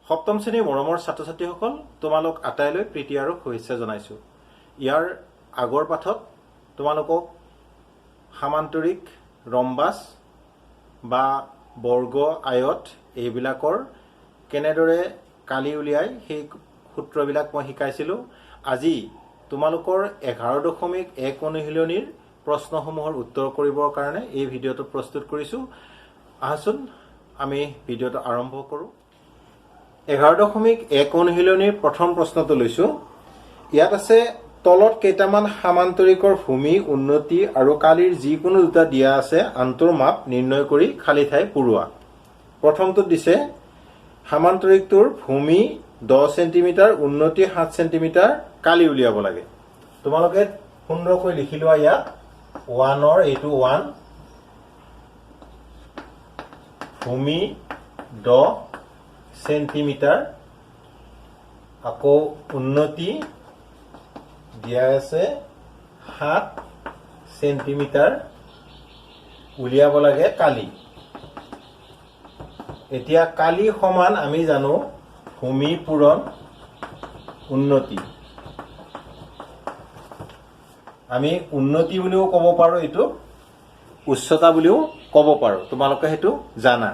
সপ্তম শ্ৰেণীৰ মৰমৰ ছাত্ৰ ছাত্ৰীসকল তোমালোক আটাইলৈ প্ৰীতি আৰু শুভেচ্ছা জনাইছো। ইয়াৰ আগৰ পাঠত তোমালোকক সামান্তৰিক ৰম্বাস বা বৰ্গ আয়ত এইবিলাকৰ কেনেদৰে কালি উলিয়াই সেই সূত্ৰবিলাক মই শিকাইছিলো। আজি তোমালোকৰ 11.1 অনুশীলনীৰ প্ৰশ্নসমূহৰ উত্তৰ কৰিবৰ কাৰণে এই ভিডিঅটো প্ৰস্তুত কৰিছো। আহাচোন আমি ভিডিঅটো আৰম্ভ কৰো। 11.1 অনুশীলনীৰ প্ৰথম প্ৰশ্নটো লৈছো। ইয়াত আছে তলত কেইটামান সামান্তৰিকৰ ভূমি উন্নতি আৰু কালিৰ যিকোনো দুটা দিয়া আছে আনটোৰ মাপ নিৰ্ণয় কৰি খালি ঠাই পুৰোৱা। প্ৰথমটো দিছে সামান্তৰিকটোৰ ভূমি 10 সেন্টিমিটাৰ উন্নতি 7 সেন্টিমিটাৰ কালি উলিয়াব লাগে। তোমালোকে সুন্দৰকৈ লিখি লোৱা। ইয়াত 1ৰ এইটো 1 ভূমি 10 সেন্টিমিটাৰ আকৌ উন্নতি দিয়া আছে 7 সেন্টিমিটাৰ উলিয়াব লাগে কালি। এতিয়া কালি সমান আমি জানো ভূমি পূৰণ উন্নতি। আমি উন্নতি বুলিও ক'ব পাৰো, এইটো উচ্চতা বুলিও ক'ব পাৰো। তোমালোকে সেইটো জানা।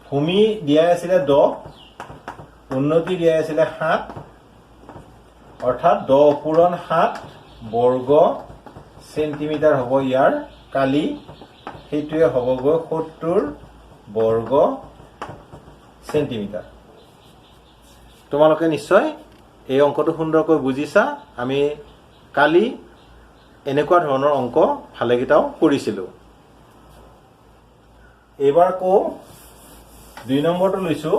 ভূমি দিয়া আছিলে 10, উন্নতি দিয়া আছিলে 7, অৰ্থাৎ 10 পূৰণ 7 বৰ্গ সেন্টিমিটাৰ হ'ব ইয়াৰ কালি। সেইটোৱে হ'বগৈ 70 বৰ্গ সেন্টিমিটাৰ। তোমালোকে নিশ্চয় এই অংকটো সুন্দৰকৈ বুজিছা। আমি কালি এনেকুৱা ধৰণৰ অংক ভালেকেইটাও কৰিছিলো। এইবাৰ কওঁ 2 নম্বৰটো লৈছো।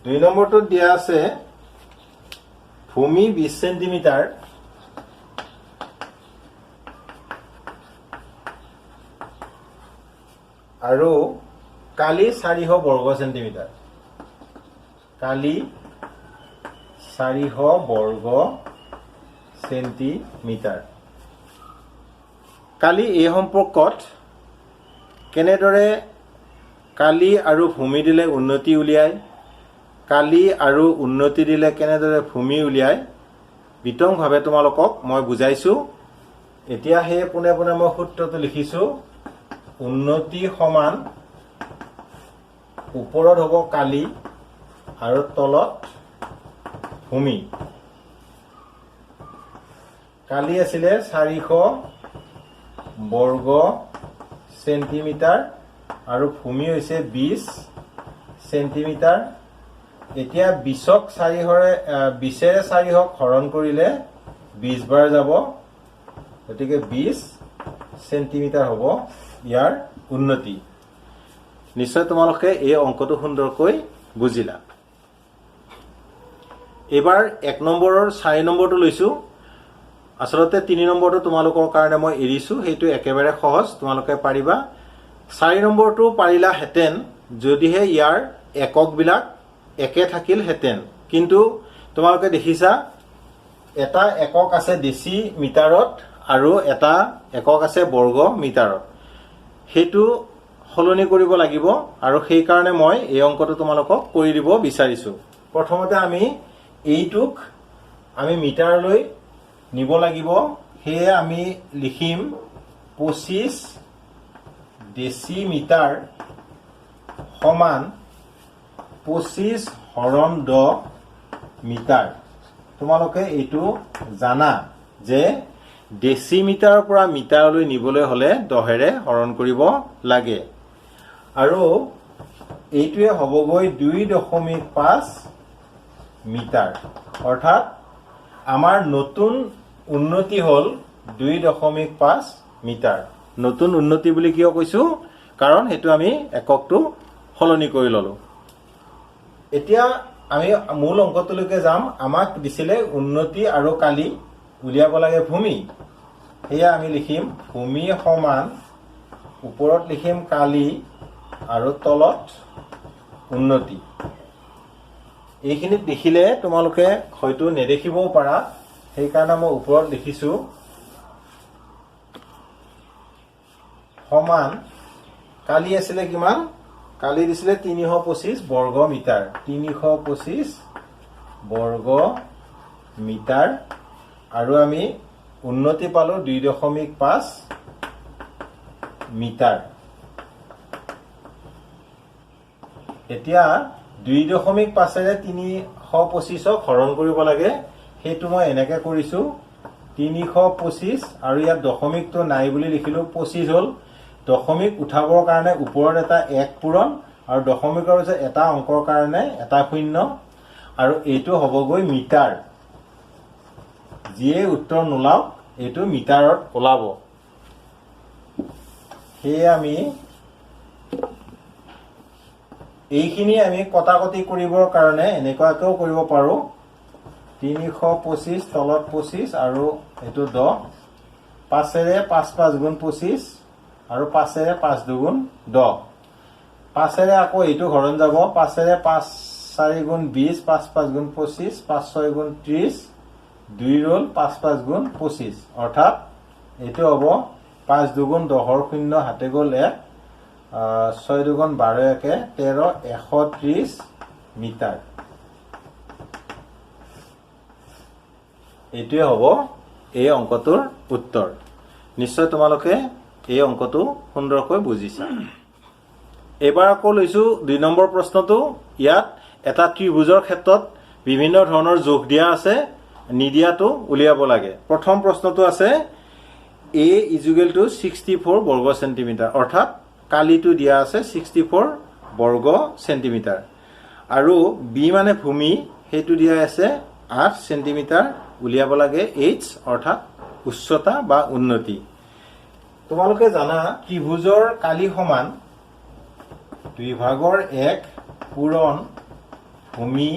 2 নম্বৰটোত দিয়া আছে ভূমি 20 সেন্টিমিটাৰ আৰু কালি 400 বৰ্গ সেন্টিমিটাৰ। কালি 400 বৰ্গ সেন্টিমিটাৰ। কালি এই সম্পৰ্কত কেনেদৰে কালি আৰু ভূমি দিলে উন্নতি উলিয়ায়, কালি আৰু উন্নতি দিলে কেনেদৰে ভূমি উলিয়ায় বিতংভাৱে তোমালোকক মই বুজাইছো। এতিয়া সেই পোনে পোনে মই সূত্ৰটো লিখিছো। উন্নতি সমান ওপৰত হ'ব কালি আৰু তলত ভূমি। কালি আছিলে 400 বৰ্গ সেন্টিমিটাৰ আৰু ভূমি হৈছে 20 সেন্টিমিটাৰ। এতিয়া 20ক 20ৰে 400ক হৰণ কৰিলে 20 বাৰ যাব, গতিকে 20 সেন্টিমিটাৰ হ'ব ইয়াৰ উন্নতি। নিশ্চয় তোমালোকে এই অংকটো সুন্দৰকৈ বুজিলা। এইবাৰ 1 নম্বৰৰ 4 নম্বৰটো লৈছো। আচলতে 3 নম্বৰটো তোমালোকৰ কাৰণে মই এৰিছো, সেইটো একেবাৰে সহজ, তোমালোকে পাৰিবা। 4 নম্বৰটো পাৰিলাহেঁতেন যদিহে ইয়াৰ এককবিলাক একে থাকিলহেঁতেন। কিন্তু তোমালোকে দেখিছা এটা একক আছে ডেচি মিটাৰত আৰু এটা একক আছে বৰ্গ মিটাৰত। সেইটো সলনি কৰিব লাগিব আৰু সেইকাৰণে মই এই অংকটো তোমালোকক কৰি দিব বিচাৰিছো। প্ৰথমতে আমি এইটোক আমি মিটাৰলৈ নিব লাগিব। সেয়ে আমি লিখিম 25 ডেচিমিটাৰ সমান 25 হৰণ 10 মিটাৰ। তোমালোকে এইটো জানা যে ডেচিমিটাৰৰ পৰা মিটাৰলৈ নিবলৈ হলে 10ৰে হৰণ কৰিব লাগে। আৰু এইটোৱে হ'বগৈ 2.5 মিটাৰ। অৰ্থাৎ আমাৰ নতুন উন্নতি হ'ল 2.5 মিটাৰ। নতুন উন্নতি বুলি কিয় কৈছো? কাৰণ সেইটো আমি এককটো সলনি কৰি ললো। এতিয়া আমি মূল অংকটোলৈকে যাম। আমাক দিছিলে উন্নতি আৰু কালি উলিয়াব লাগে ভূমি। সেয়া আমি লিখিম ভূমি সমান ওপৰত লিখিম কালি আৰু তলত উন্নতি। এইখিনিত দেখিলে তোমালোকে হয়তো নেদেখিবও পাৰা, সেইকাৰণে মই ওপৰত লিখিছো সমান কালি আছিলে কিমান কালি দিছিলে 325 বৰ্গ মিটাৰ 325 বৰ্গ মিটাৰ আৰু আমি উন্নতি পালো 2.5 মিটাৰ এতিয়া 2.5 এৰে 325ক হৰণ কৰিব লাগে হেতু মই এনেকৈ কৰিছো 325 আৰু ইয়াত দশমিকটো নাই বুলি লিখিলো 25 হল দশমিক উঠাবৰ কাৰণে ওপৰত এটা 1 পূৰণ আৰু দশমিকৰ পিছত এটা অংকৰ কাৰণে এটা শূন্য আৰু এইটো হ'বগৈ মিটাৰ যিয়ে উত্তৰ নোলাও এইটো মিটাৰত ওলাব হে আমি এইখিনি আমি কটাকটি কৰিবৰ কাৰণে এনেকুৱাকৈ কৰিব পাৰো 325 তলত 25 আৰু এটো 10 5 এৰে 5 5 গুণ 25 আৰু 5 এৰে 5 দুগুণ 10 5 এৰে আকৌ এটো হৰণ যাব 5 এৰে 5 4 গুণ 20 5 5 গুণ 25 5 6 গুণ 30 2 ৰোল 5 5 গুণ 25 অৰ্থাৎ এটো হ'ব 5 দুগুণ 10 ৰ শূন্য হাতে গ'ল 1 6 দুগুণ 12 একে 13 130 মিটাৰ এইটোৱে হ'ব এই অংকটোৰ উত্তৰ নিশ্চয় তোমালোকে এই অংকটো সুন্দৰকৈ বুজিছা এবাৰ আকৌ লৈছো 2 নম্বৰ প্ৰশ্নটো ইয়াত এটা ত্ৰিভুজৰ ক্ষেত্ৰত বিভিন্ন ধৰণৰ যোগ দিয়া আছে নিদিয়াটো উলিয়াব লাগে প্ৰথম প্ৰশ্নটো আছে a = 64 বৰ্গ সেন্টিমিটাৰ অৰ্থাৎ কালিটো দিয়া আছে 64 বৰ্গ সেন্টিমিটাৰ আৰু b মানে ভূমি হেতু দিয়া আছে 8 সেন্টিমিটাৰ উলিয়াব লাগে h অৰ্থাৎ উচ্চতা বা উন্নতি তোমালোকে জানা ত্ৰিভুজৰ কালি সমান দুই ভাগৰ 1 পূৰণ ভূমি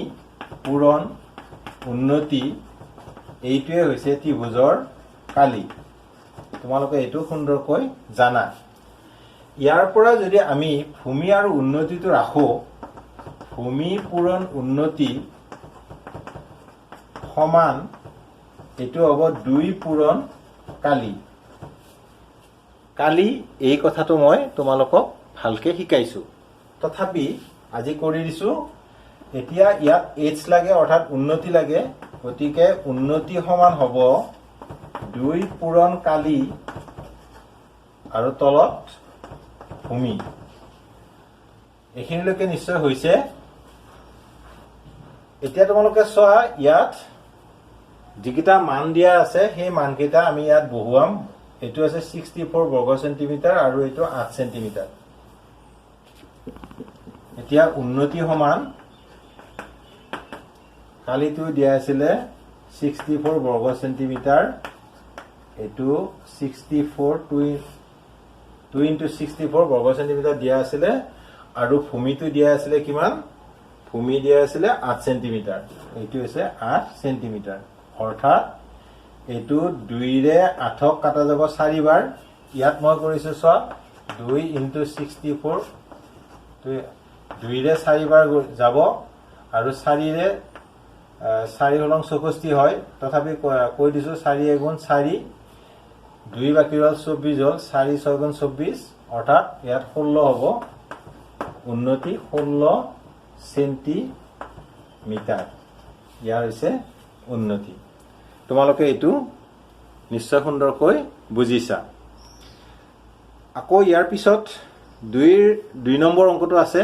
পূৰণ উন্নতি এইটোৱে হৈছে ত্ৰিভুজৰ কালি তোমালোকে এইটো সুন্দৰকৈ জানা ইয়াৰ পৰা যদি আমি ভূমি আৰু উন্নতিটো ৰাখো ভূমি পূৰণ উন্নতি সমান এটো হ'ব 2 পূৰণ কালি কালি এই কথাটো মই তোমালোকক ভালকে শিকাইছো তথাপি আজি কৰি দিছো এতিয়া ইয়াত h লাগে অৰ্থাৎ উন্নতি লাগে গতিকে উন্নতি সমান হ'ব 2 পূৰণ কালি আৰু তলত ভূমি এখিনিলৈকে নিশ্চয় হৈছে এতিয়া তোমালোকে চোৱা ইয়াত যিকিটা মান দিয়া আছে সেই মানকেইটা আমি ইয়াত বহুৱাম এটো আছে 64 বৰ্গ সেন্টিমিটাৰ আৰু এটো 8 সেন্টিমিটাৰ এতিয়া উন্নতি সমান কালিটো দিয়া আছিল 64 বৰ্গ সেন্টিমিটাৰ এটো 64 2 into 64 বৰ্গ সেন্টিমিটাৰ দিয়া আছিল আৰু ভূমিটো দিয়া আছিল কিমান ভূমি দিয়া আছিল 8 সেন্টিমিটাৰ এইটো হৈছে 8 সেন্টিমিটাৰ অৰ্থাৎ এটো 2 ৰে 8ক কাটা যাব 4 বাৰ ইয়াত মই কৰিছো চ 2 into 64 2 ৰে 4 বাৰ যাব আৰু 4 ৰে 4 হলং 64 হয় তথাপি কৈ দিছো 4 গুণ 4 2 বাকি হল 24 হল 4 6 গুণ 24 অৰ্থাৎ ইয়াত 16 হ'ব উন্নতি 16 সেন্টিমিটাৰ ইয়াৰ হৈছে উন্নতি তোমালোকে এটো নিশ্চয় সুন্দৰকৈ বুজিছা আকৌ ইয়াৰ পিছত 2 নম্বৰ অংকটো আছে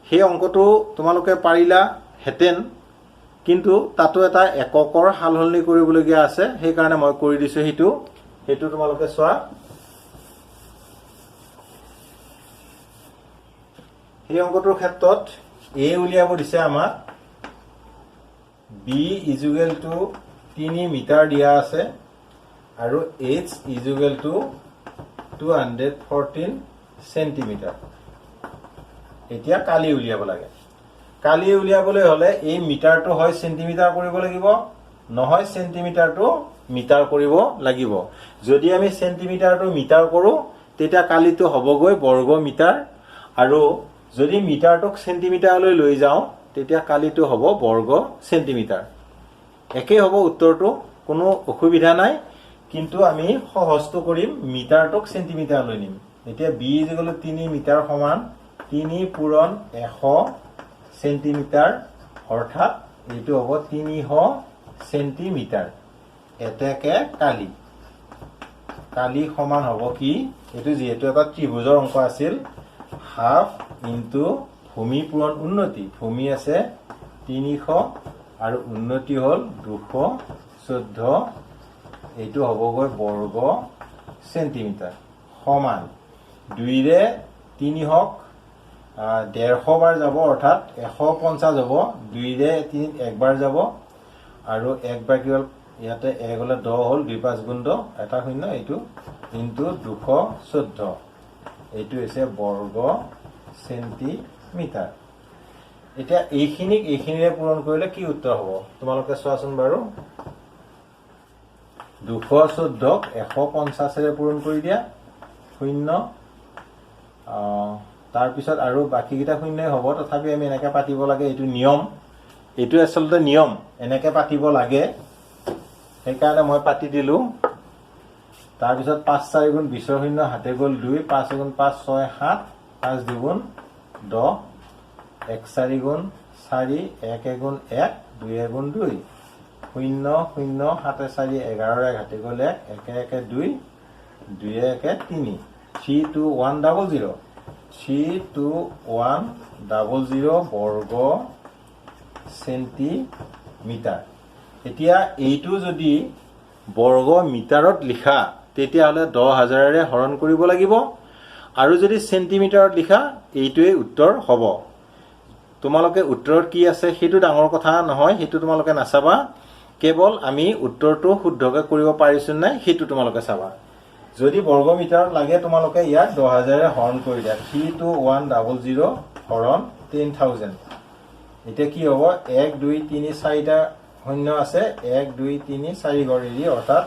সেই অংকটো তোমালোকে পাৰিলা হেতেন কিন্তু তাতো এটা এককৰ হালহলনি কৰিবলগীয়া আছে সেই কাৰণে মই কৰি দিছো হেতু তোমালোকে চোৱা এই অংকটোৰ ক্ষেত্ৰত a উলিয়াব দিছে আমাক b = 3 মিটাৰ দিয়া আছে আৰু h = 214 সেন্টিমিটাৰ এতিয়া কালি উলিয়াব লাগে কালি উলিয়াবলৈ হলে এই মিটাৰটো হয় সেন্টিমিটাৰ কৰিব লাগিব নহয় সেন্টিমিটাৰটো মিটাৰ কৰিব লাগিব যদি আমি সেন্টিমিটাৰটো মিটাৰ কৰো তেতিয়া কালিটো হ'বগৈ বৰ্গ মিটাৰ আৰু যদি মিটাৰটোক সেন্টিমিটাৰলৈ লৈ যাও তেতিয়া কালিটো হ'ব বৰ্গ সেন্টিমিটাৰ একে হ'ব উত্তৰটো কোনো অসুবিধা নাই কিন্তু আমি সহজটো কৰিম মিটাৰটোক সেন্টিমিটাৰলৈ নিম এতিয়া b = 3 মিটাৰ সমান 3 পূৰণ 100 সেন্টিমিটাৰ অৰ্থাৎ এইটো হ'ব 300 সেন্টিমিটাৰ এতেকে কালি সমান হ'ব কি এইটো যেহেতু এটা ত্ৰিভুজৰ অংক আছিল হাফ ইনটু ভূমি পূৰণ উন্নতি ভূমি আছে 300 আৰু উন্নতি হ'ল 214 এইটো হ'বগৈ বৰ্গ সেন্টিমিটাৰ সমান 2 ৰে 3 হক 150 বাৰ যাব অৰ্থাৎ 150 হ'ব 2 ৰে 3 একবাৰ যাব আৰু একবাৰ কি হ'ল ইয়াতে 1 হলে 10 হ'ল 2 5 গুণ 10 এটা শূন্য এইটো ইনটু 214 এইটো হৈছে বৰ্গ সেন্টিমিটাৰ এতিয়া এইখিনিৰে পূৰণ কৰিলে কি উত্তৰ হ'ব তোমালোকে চোৱাচোন বাৰু 214ক 150 ৰে পূৰণ কৰি দিয়া শূন্য তাৰ পিছত আৰু বাকি কিটা শূন্যই হ'ব তথাপি আমি এনেকৈ পাতিব লাগে এইটো নিয়ম এইটো আসলতে নিয়ম এনেকৈ পাতিব লাগে সেইকাৰণে মই পাতি দিলো তাৰ পিছত 5 4 গুণ 20 শূন্য হাতে গ'ল 2 5 গুণ 5 6 7 5 2 গুণ 10 1 4 গুণ 4 1 গুণ 1 2 গুণ 2 শূন্য শূন্য 7 4 11 হাতে গ'ল 1 1 1 2 2 1 3 3 2 1 0 3 2 1 0 বৰ্গ সেন্টিমিটাৰ এতিয়া এইটো যদি বৰ্গ মিটাৰত লিখা তেতিয়াহলে 10000 ৰে হৰণ কৰিব লাগিব আৰু যদি সেন্টিমিটাৰত লিখা এইটোৱে উত্তৰ হ'ব তোমালোকে উত্তৰত কি আছে সেইটো ডাঙৰ কথা নহয় সেইটো তোমালোকে নাচাবা কেৱল আমি উত্তৰটো শুদ্ধকৈ কৰিব পাৰিছো নাই সেইটো তোমালোকে চাবা যদি বৰ্গ মিটাৰত লাগে তোমালোকে ইয়াক 10000 ৰে হৰণ কৰি দিয়া 32100 হৰণ 10000 এতিয়া কি হ'ব 1 2 3 4টা শূন্য আছে 1 2 3 4 গড়েৰি অৰ্থাৎ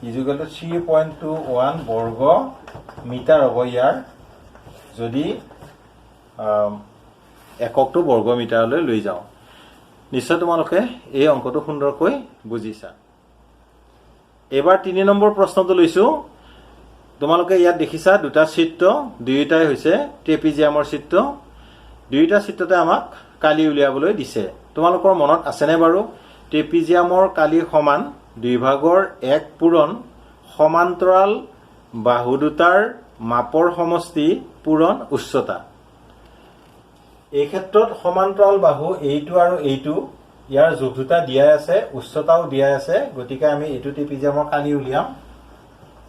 ইজুগল 3.21 বৰ্গ মিটাৰ হ'ব ইয়াৰ যদি এককটো বৰ্গ মিটাৰলৈ লৈ যাও নিশ্চয় তোমালোকে এই অংকটো সুন্দৰকৈ বুজিছা এবাৰ 3 নম্বৰ প্ৰশ্নটো লৈছো তোমালোকে ইয়াত দেখিছা দুটা চিত্ৰ দুইটাই হৈছে ট্ৰেপিজিয়ামৰ চিত্ৰ দুইটা চিত্ৰতে আমাক কালি উলিয়াবলৈ দিছে তোমালোকৰ মনত আছে নে বাৰু ট্ৰেপিজিয়ামৰ কালি সমান দুই ভাগৰ এক পূৰণ সমান্তৰাল বাহু দুটাৰ মাপৰ সমষ্টি পূৰণ উচ্চতা এই ক্ষেত্ৰত সমান্তৰাল বাহু এইটো আৰু এইটো ইয়াৰ যোগতা দিয়া আছে উচ্চতাও দিয়া আছে গতিকে আমি এইটো ট্ৰেপিজিয়ামৰ কালি উলিয়াম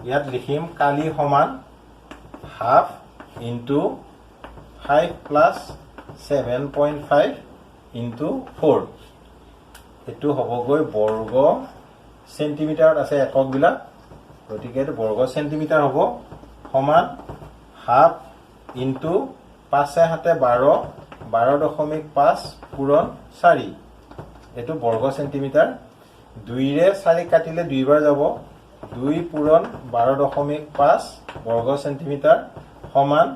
ইয়াত লিখিম কালি সমান হাফ ইনটু 5 প্লাস 7.5 ইনটু 4 এটো হবগৈ বৰ্গ সেন্টিমিটাৰত আছে একক বিলাক গতিকে এটো বৰ্গ সেন্টিমিটাৰ হ'ব সমান হাফ ইনটু 5 7 12 12.5 পূৰণ 4 এটো বৰ্গ সেন্টিমিটাৰ 2 ৰে 4 কাটিলে দুইবাৰ যাব 2 পূৰণ 12.5 বৰ্গ সেন্টিমিটাৰ সমান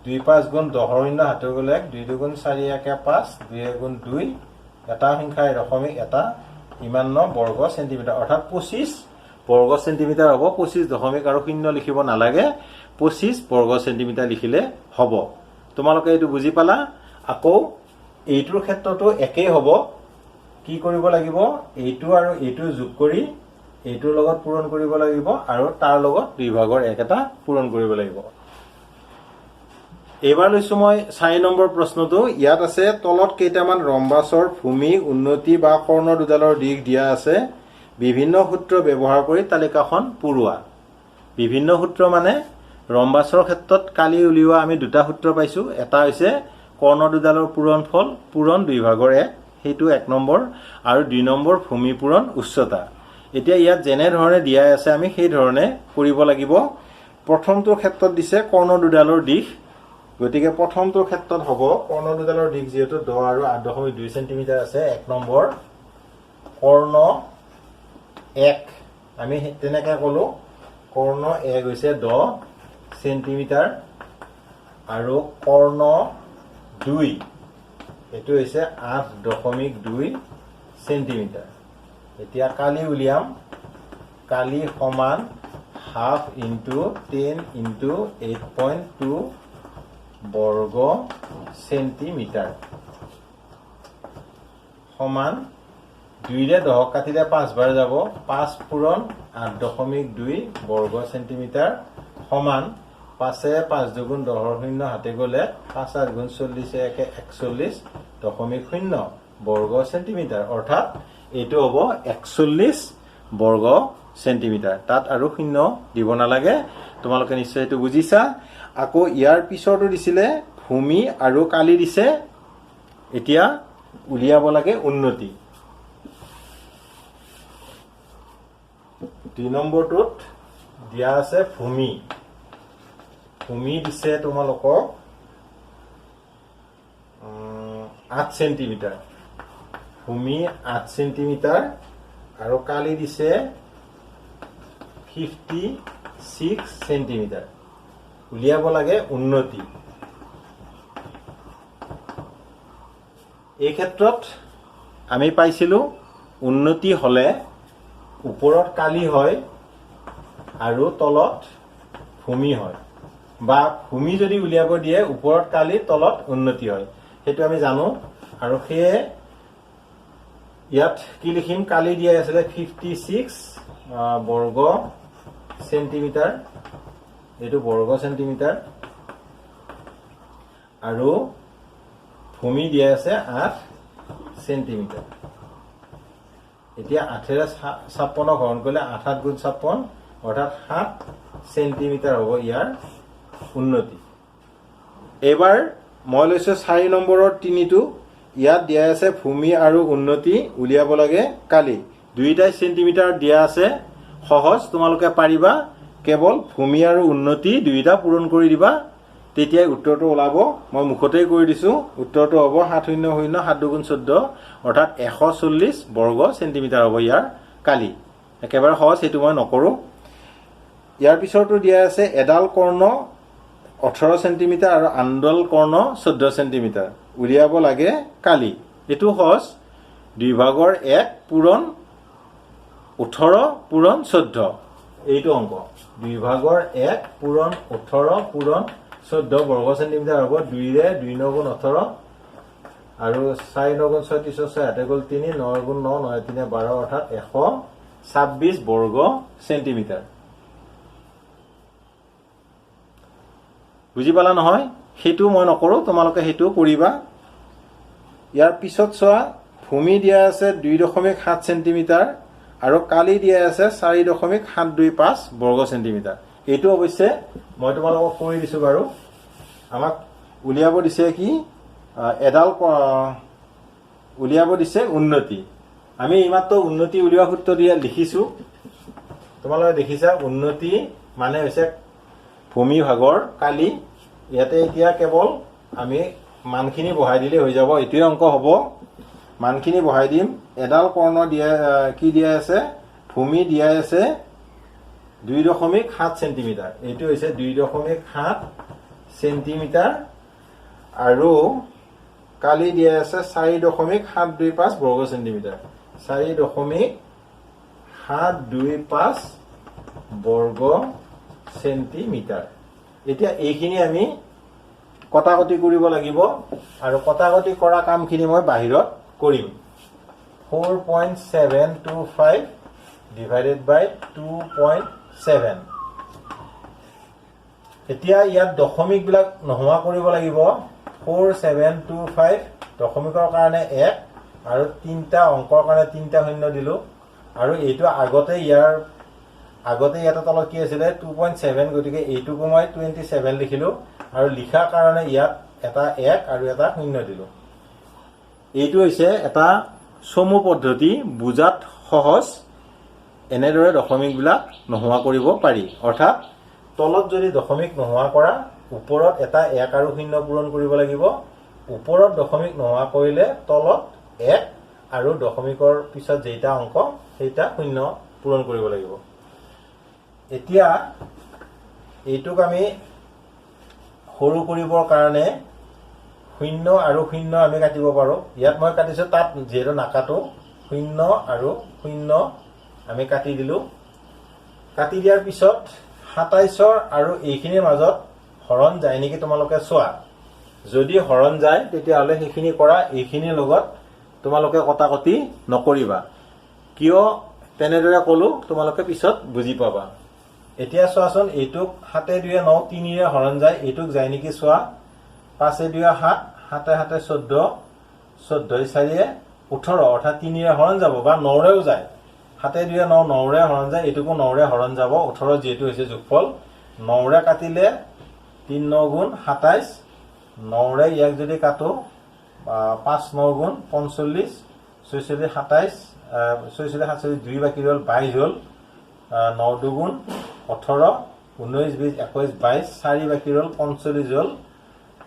2 5 গুণ 10 শূন্য হাতে গ'লে 2 2 গুণ 4 1 5 2 গুণ 2 এটা সংখ্যা দশমিক এটা ইমান বৰ্গ সেন্টিমিটাৰ অৰ্থাৎ 25 বৰ্গ সেন্টিমিটাৰ হ'ব 25 দশমিক আৰু শূন্য লিখিব নালাগে 25 বৰ্গ সেন্টিমিটাৰ লিখিলে হ'ব তোমালোকে এইটো বুজি পালা আকৌ এইটোৰ ক্ষেত্ৰটো একেই হ'ব কি কৰিব লাগিব এইটো আৰু এইটো যোগ কৰি এইটোৰ লগত পূৰণ কৰিব লাগিব আৰু তাৰ লগত দুই ভাগৰ এক এটা পূৰণ কৰিব লাগিব এবাৰ লৈছো মই 4 নম্বৰ প্ৰশ্নটো ইয়াত আছে তলত কেইটামান ৰম্বাসৰ ভূমি উন্নতি বা কৰ্ণ দুডালৰ দিশ দিয়া আছে বিভিন্ন সূত্ৰ ব্যৱহাৰ কৰি তালিকাখন পুৰোৱা বিভিন্ন সূত্ৰ মানে ৰম্বাসৰ ক্ষেত্ৰত কালি উলিওৱা আমি দুটা সূত্ৰ পাইছো এটা হৈছে কৰ্ণ দুডালৰ পূৰণফল পূৰণ দুই ভাগৰ এক হেতু 1 নম্বৰ আৰু 2 নম্বৰ ভূমি পূৰণ উচ্চতা এতিয়া ইয়াত যেনে ধৰণে দিয়া আছে আমি সেই ধৰণে কৰিব লাগিব প্ৰথমটোৰ ক্ষেত্ৰত দিছে কৰ্ণ দুডালৰ দিশ গতিকে প্ৰথমটোৰ ক্ষেত্ৰত হ'ব কৰ্ণ দুডালৰ দিশ যেহেতু 10 আৰু 8.2 সেন্টিমিটাৰ আছে 1 নম্বৰ কৰ্ণ 1 আমি তেনেকৈ কলো কৰ্ণ 1 হৈছে 10 সেন্টিমিটাৰ আৰু কৰ্ণ 2 এটো হৈছে 8.2 সেন্টিমিটাৰ এতিয়া কালি উলিয়াম কালি সমান হাফ ইনটু 10 ইনটু 8.2 বৰ্গ চেণ্টিমিটাৰ সমান 2ৰে 10 কাটিলে 5 বাৰ যাব 5 পূৰণ 8.2 বৰ্গ চেণ্টিমিটাৰ সমান 5 5 দুগুণ 10 শূন্য হাতে গ'লে 5 8 গুণ 40 একে 41.0 বৰ্গ চেণ্টিমিটাৰ অৰ্থাৎ এইটো হ'ব 41 বৰ্গ চেণ্টিমিটাৰ তাত আৰু শূন্য দিব নালাগে তোমালোকে নিশ্চয় এইটো বুজিছা আকৌ ইয়াৰ পিছৰটো দিছিলে ভূমি আৰু কালি দিছে এতিয়া উলিয়াব লাগে উন্নতি 2 নম্বৰটোত দিয়া আছে ভূমি ভূমি দিছে তোমালোকক 8 সেন্টিমিটাৰ ভূমি 8 সেন্টিমিটাৰ আৰু কালি দিছে 56 সেন্টিমিটাৰ উলিয়াব লাগে উন্নতি এই ক্ষেত্ৰত আমি পাইছিলো উন্নতি হলে ওপৰত কালি হয় আৰু তলত ভূমি হয় বা ভূমি যদি উলিয়াব দিয়ে ওপৰত কালি তলত উন্নতি হয় হেতু আমি জানো আৰু সেয়ে ইয়াত কি লিখিম কালি দিয়া আছিল 56 বৰ্গ সেন্টিমিটাৰ এটো বৰ্গ সেন্টিমিটাৰ আৰু ভূমি দিয়া আছে 8 সেন্টিমিটাৰ এতিয়া 8 ৰে 56 ঘন কৰিলে 8 7 গুণ 56 অৰ্থাৎ 7 সেন্টিমিটাৰ হ'ব ইয়াৰ উন্নতি এবাৰ মই লৈছো 4 নম্বৰৰ 3টো ইয়াত দিয়া আছে ভূমি আৰু উন্নতি উলিয়াব লাগে কালি দুইটাই সেন্টিমিটাৰ দিয়া আছে সহজ তোমালোকে পাৰিবা কেৱল ভূমি আৰু উন্নতি দুইটা পূৰণ কৰি দিবা তেতিয়া উত্তৰটো ওলাব মই মুখতেই কৰি দিছো উত্তৰটো হ'ব 700 7 দুগুণ 14 অৰ্থাৎ 140 বৰ্গ সেন্টিমিটাৰ হ'ব ইয়াৰ কালি একেবাৰে সহজ এটো মই নকৰো ইয়াৰ পিছৰটো দিয়া আছে এডাল কৰ্ণ 18 সেন্টিমিটাৰ আৰু আনডাল কৰ্ণ 14 সেন্টিমিটাৰ উলিয়াব লাগে কালি এটো সহজ দুই ভাগৰ 1 পূৰণ 18 পূৰণ 14 এইটো অংক দুই ভাগৰ 1 পূৰণ 18 পূৰণ 14 বৰ্গ সেন্টিমিটাৰ হ'ব 2 ৰে 2 9 গুণ 18 আৰু 4 9 গুণ 36 6 হাতে গ'ল 3 9 গুণ 9 9 3 12 অৰ্থাৎ 126 বৰ্গ সেন্টিমিটাৰ বুজি পালা নহয় হেতু মই নকৰো তোমালোকে হেতু কৰিবা ইয়াৰ পিছত চোৱা ভূমি দিয়া আছে 2.7 সেন্টিমিটাৰ আৰু কালি দিয়া আছে 4.725 বৰ্গ সেন্টিমিটাৰ এইটো অৱশ্যে মই তোমালোকক কৰি দিছো বাৰু আমাক উলিয়াব দিছে কি এডাল উলিয়াব দিছে উন্নতি আমি ইমাত্ৰ উন্নতি উলিওৱা সূত্ৰ দিয়া লিখিছো তোমালোকে দেখিছা উন্নতি মানে হৈছে ভূমি ভাগৰ কালি ইয়াতে এতিয়া কেৱল আমি মানখিনি বহাই দিলে হৈ যাব এটোই অংক হ'ব মানখিনি বহাই দিম এডাল কৰ্ণ দিয়া কি দিয়া আছে ভূমি দিয়া আছে 2.7 সেন্টিমিটাৰ এইটো হৈছে 2.7 সেন্টিমিটাৰ আৰু কালি দিয়া আছে 4.725 বৰ্গ সেন্টিমিটাৰ 4.725 বৰ্গ সেন্টিমিটাৰ এতিয়া এইখিনি আমি কটাকটি কৰিব লাগিব আৰু কটাকটি কৰা কামখিনি মই বাহিৰত কৰিম 4.725 divided by 2.7 এতিয়া ইয়াত দশমিক বিলাক নহোৱা কৰিব লাগিব 4725 দশমিকৰ কাৰণে 1 আৰু তিনটা অংকৰ কাৰণে তিনটা শূন্য দিলো আৰু এইটো আগতে ইয়াত তলত কি আছিল 2.7 গতিকে এইটোকো মই 27 লিখিলো আৰু লিখাৰ কাৰণে ইয়াত এটা 1 আৰু এটা শূন্য দিলো এইটো হৈছে এটা সমু পদ্ধতি বুজাত সহজ এনেদৰে দশমিক বিলাক নহোৱা কৰিব পাৰি অৰ্থাৎ তলত যদি দশমিক নহোৱা কৰা ওপৰত এটা 1 আৰু শূন্য পূৰণ কৰিব লাগিব ওপৰত দশমিক নহোৱা কৰিলে তলত 1 আৰু দশমিকৰ পিছত যেটা অংক সেইটা শূন্য পূৰণ কৰিব লাগিব এতিয়া এইটোক আমি সৰু কৰিবৰ কাৰণে শূন্য আৰু শূন্য আমি কাটিব পাৰো ইয়াত মই কাটিছো তাত যেটো নাকাটো শূন্য আৰু শূন্য আমি কাটি দিলো কাটি দিয়াৰ পিছত 27 আৰু এইখিনিৰ মাজত হৰণ যায় নেকি তোমালোকে চোৱা যদি হৰণ যায় তেতিয়াহ'লে সেইখিনি কৰা এইখিনিৰ লগত তোমালোকে কটাকটি নকৰিবা কিয় তেনেদৰে ক'লো তোমালোকে পিছত বুজি পাবা এতিয়া চোৱাচোন এইটোক 7 2 9 3 ৰে হৰণ যায় এইটোক যায় নেকি চোৱা 5 2 7 7 7 14 14 4 18 অৰ্থাৎ 3 ৰে হৰণ যাব বা 9 ৰেও যায় 7 2 9 9 ৰে হৰণ যায় এইটোকো 9 ৰে হৰণ যাব 18 যেটো হৈছে যোগফল 9 ৰে কাটিলে 3 9 গুণ 27 9 ৰে ইয়াক যদি কাটো 5 9 গুণ 45 46 27 46 47 2 বাকি ৰল 22 হল 9 দুগুণ 18 19 20 21 22 4 বাকি ৰল 45 হল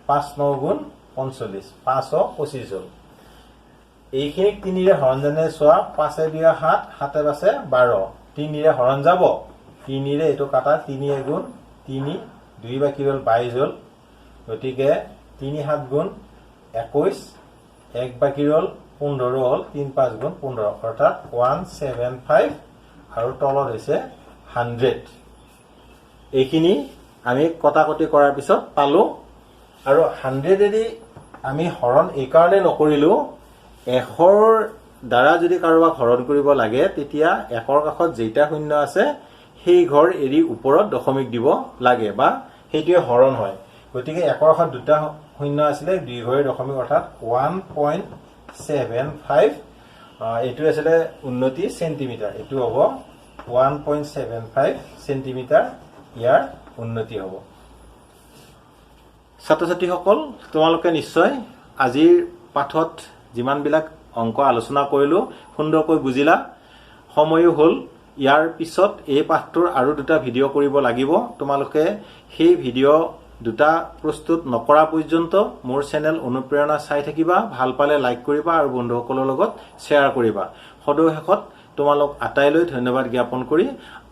5 9 গুণ 45 5 25 হল এইখিনিক 3 ৰে হৰণ জানে চোৱা 5 2 7 7 আছে 12 3 ৰে হৰণ যাব 3 ৰে এটো কাটা 3 গুণ 3 2 বাকি ৰল 22 হল গতিকে 3 7 গুণ 21 1 বাকি ৰল 15 হল 3 5 গুণ 15 অৰ্থাৎ 175 আৰু তলত হৈছে 100 এইখিনি আমি কটাকটি কৰাৰ পিছত পালো আৰু 100 এদি আমি হৰণ এই কাৰণে নকৰিলো এশৰ দ্বাৰা যদি কাৰোবাক হৰণ কৰিব লাগে তেতিয়া একৰ কাষত যেটা শূন্য আছে সেই ঘৰ এৰি ওপৰত দশমিক দিব লাগে বা সেইটোৱে হৰণ হয় গতিকে একৰ কাষত দুটা শূন্য আছিল দুই ঘৰৰ দশমিক অৰ্থাৎ 1.75 এটো আছিল উন্নতি সেন্টিমিটাৰ এটো হ'ব 1.75 সেন্টিমিটাৰ ইয়াৰ উন্নতি হ'ব ছাত্ৰ-ছাত্ৰী সকল তোমালোকে নিশ্চয় আজিৰ পাঠত যিমান বিলাক অংক আলোচনা কৰিলো সুন্দৰকৈ বুজিলা সময়ও হল ইয়াৰ পিছত এই পাঠটোৰ আৰু দুটা ভিডিও কৰিব লাগিব তোমালোকে সেই ভিডিও দুটা প্ৰস্তুত নকৰা পৰ্যন্ত মোৰ চেনেল অনুপ্ৰেৰণা চাই থাকিবা ভাল পালে লাইক কৰিবা আৰু বন্ধুসকলৰ লগত শ্বেয়াৰ কৰিবা সদৌ শেষত তোমালোক আটাইলৈ ধন্যবাদ জ্ঞাপন কৰি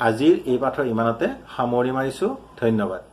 আজিৰ এই পাঠৰ ইমানতে সামৰি মাৰিছো ধন্যবাদ